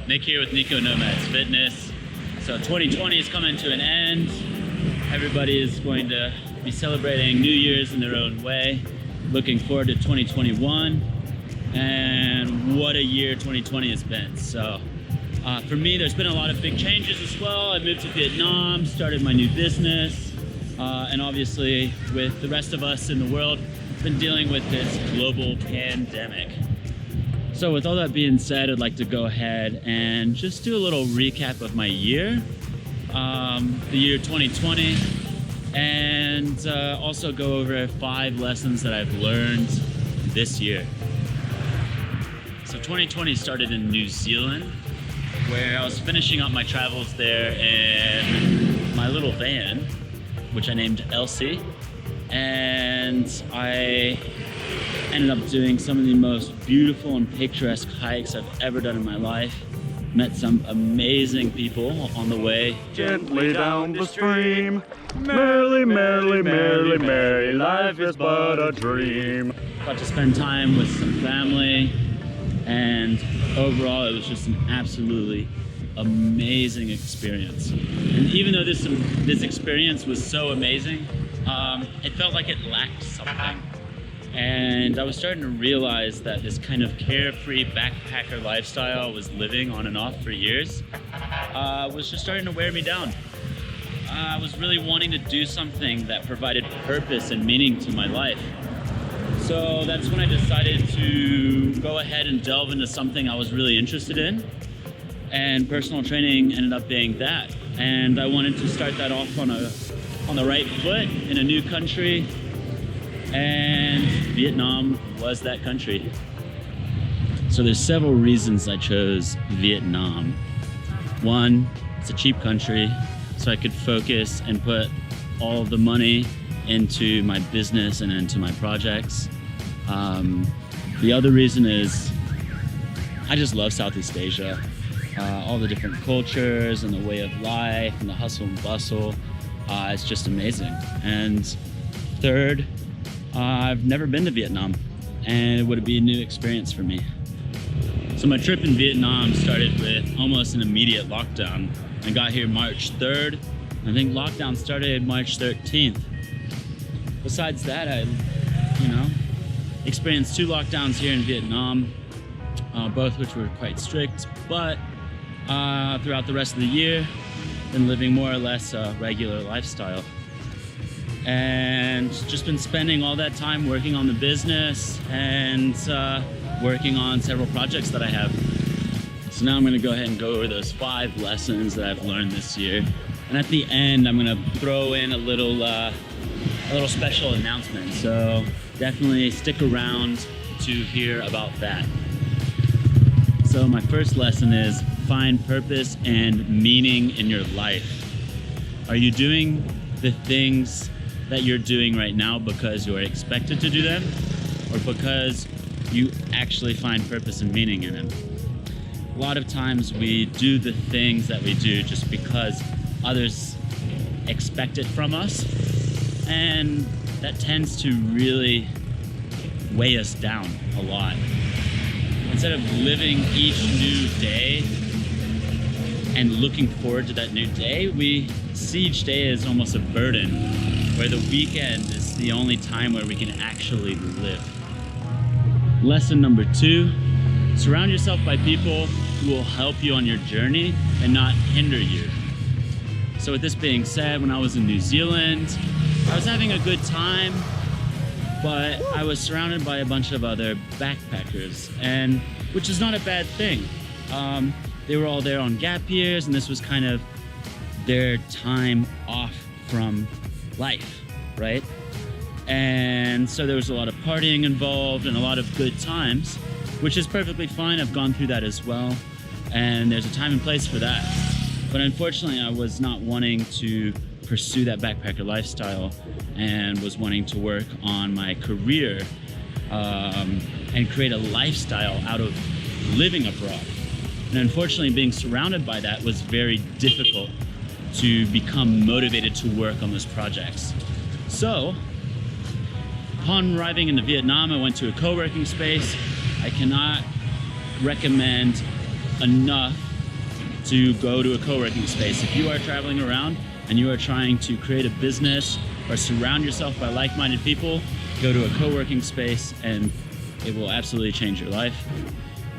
Nick here with niconomadsfitness. So 2020 is coming to an end. Everybody is going to be celebrating New Year's in their own way. Looking forward to 2021. And what a year 2020 has been. So for me, there's been a lot of big changes as well. I moved to Vietnam, started my new business, and obviously with the rest of us in the world, been dealing with this global pandemic. So with all that being said, I'd like to go ahead and just do a little recap of my year, the year 2020, and also go over 5 lessons that I've learned this year. So 2020 started in New Zealand, where I was finishing up my travels there in my little van, which I named Elsie, and I ended up doing some of the most beautiful and picturesque hikes I've ever done in my life. Met some amazing people on the way. Gently down the stream, merrily, merrily, merrily, merry, life is but a dream. Got to spend time with some family, and overall it was just an absolutely amazing experience. And even though this experience was so amazing, it felt like it lacked something. And I was starting to realize that this kind of carefree backpacker lifestyle I was living on and off for years was just starting to wear me down. I was really wanting to do something that provided purpose and meaning to my life. So that's when I decided to go ahead and delve into something I was really interested in. And personal training ended up being that. And I wanted to start that off on the right foot in a new country. And Vietnam was that country. So there's several reasons I chose Vietnam. One, it's a cheap country, so I could focus and put all of the money into my business and into my projects. The other reason is I just love Southeast Asia. All the different cultures and the way of life and the hustle and bustle. It's just amazing. And third, I've never been to Vietnam, and it would be a new experience for me. So my trip in Vietnam started with almost an immediate lockdown. I got here March 3rd. I think lockdown started March 13th. Besides that, I experienced 2 lockdowns here in Vietnam, both which were quite strict, but throughout the rest of the year, been living more or less a regular lifestyle. And just been spending all that time working on the business and working on several projects that I have. So now I'm gonna go ahead and go over those 5 lessons that I've learned this year. And at the end, I'm gonna throw in a little special announcement. So definitely stick around to hear about that. So my first lesson is find purpose and meaning in your life. Are you doing the things that you're doing right now because you're expected to do them, or because you actually find purpose and meaning in them? A lot of times we do the things that we do just because others expect it from us, and that tends to really weigh us down a lot. Instead of living each new day and looking forward to that new day, we see each day as almost a burden, where the weekend is the only time where we can actually live. Lesson number 2, surround yourself by people who will help you on your journey and not hinder you. So with this being said, when I was in New Zealand, I was having a good time, but I was surrounded by a bunch of other backpackers, and which is not a bad thing. They were all there on gap years, and this was kind of their time off from life, right? And so there was a lot of partying involved and a lot of good times, which is perfectly fine. I've gone through that as well, and there's a time and place for that. But unfortunately, I was not wanting to pursue that backpacker lifestyle and was wanting to work on my career and create a lifestyle out of living abroad. And unfortunately, being surrounded by that was very difficult to become motivated to work on those projects. So, upon arriving into Vietnam, I went to a co-working space. I cannot recommend enough to go to a co-working space. If you are traveling around and you are trying to create a business or surround yourself by like-minded people, go to a co-working space and it will absolutely change your life.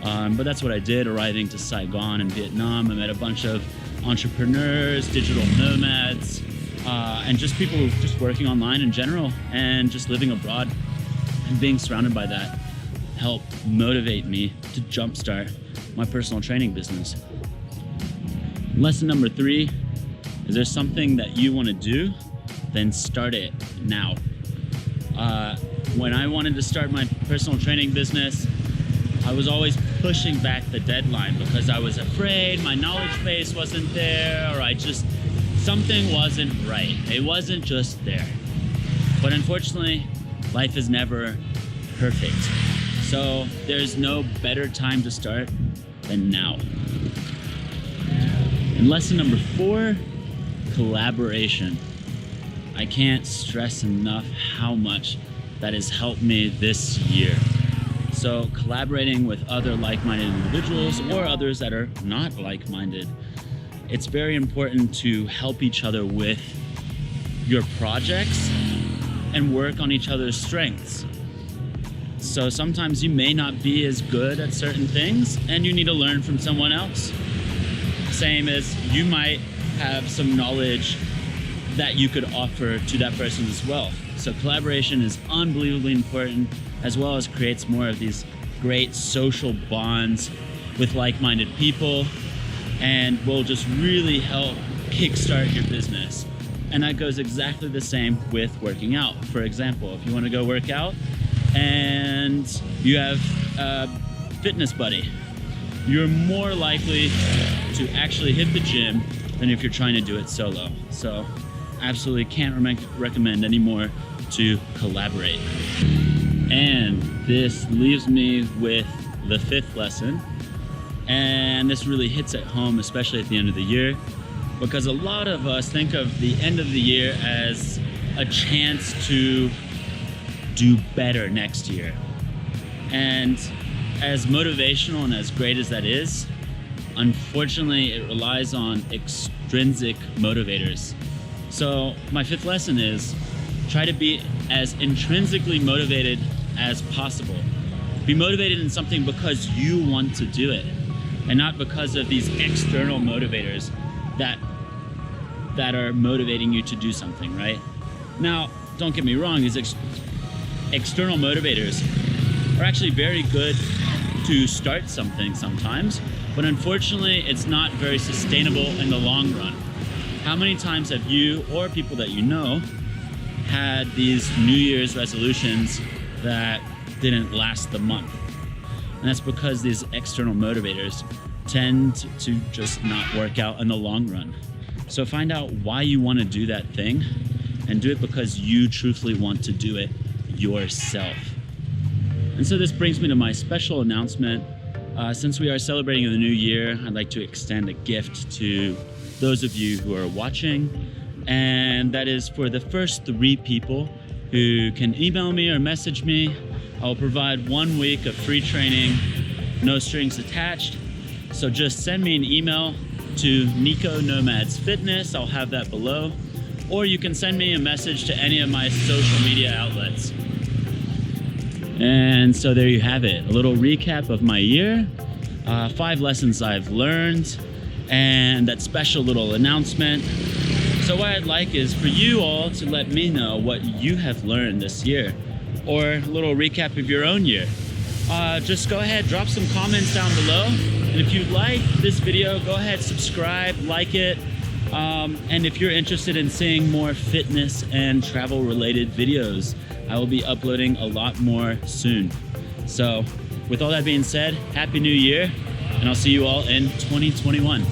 But that's what I did, arriving to Saigon in Vietnam. I met a bunch of entrepreneurs, digital nomads, and just people who just working online in general and just living abroad, and being surrounded by that helped motivate me to jumpstart my personal training business. Lesson number 3, is there something that you want to do? Then start it now. When I wanted to start my personal training business, I was always pushing back the deadline because I was afraid my knowledge base wasn't there, or something wasn't right. It wasn't just there. But unfortunately, life is never perfect. So there's no better time to start than now. And lesson number 4, collaboration. I can't stress enough how much that has helped me this year. So collaborating with other like-minded individuals or others that are not like-minded, it's very important to help each other with your projects and work on each other's strengths. So sometimes you may not be as good at certain things and you need to learn from someone else. Same as you might have some knowledge that you could offer to that person as well. So collaboration is unbelievably important, as well as creates more of these great social bonds with like-minded people, and will just really help kickstart your business. And that goes exactly the same with working out. For example, if you want to go work out and you have a fitness buddy, you're more likely to actually hit the gym than if you're trying to do it solo. So absolutely can't recommend anymore to collaborate. And this leaves me with the 5th lesson. And this really hits at home, especially at the end of the year, because a lot of us think of the end of the year as a chance to do better next year. And as motivational and as great as that is, unfortunately, it relies on extrinsic motivators. So my 5th lesson is try to be as intrinsically motivated as possible. Be motivated in something because you want to do it, and not because of these external motivators that are motivating you to do something, right? Now, don't get me wrong, these external motivators are actually very good to start something sometimes, but unfortunately, it's not very sustainable in the long run. How many times have you or people that you know had these New Year's resolutions that didn't last the month? And that's because these external motivators tend to just not work out in the long run. So find out why you want to do that thing and do it because you truthfully want to do it yourself. And so this brings me to my special announcement. Since we are celebrating the new year, I'd like to extend a gift to those of you who are watching, and that is for the first 3 people who can email me or message me. I'll provide 1 week of free training, no strings attached. So just send me an email to niconomadsfitness. I'll have that below. Or you can send me a message to any of my social media outlets. And so there you have it, a little recap of my year, 5 lessons I've learned, and that special little announcement. So what I'd like is for you all to let me know what you have learned this year, or a little recap of your own year. Just go ahead, drop some comments down below. And if you like this video, go ahead, subscribe, like it. And if you're interested in seeing more fitness and travel related videos, I will be uploading a lot more soon. So with all that being said, Happy New Year, and I'll see you all in 2021.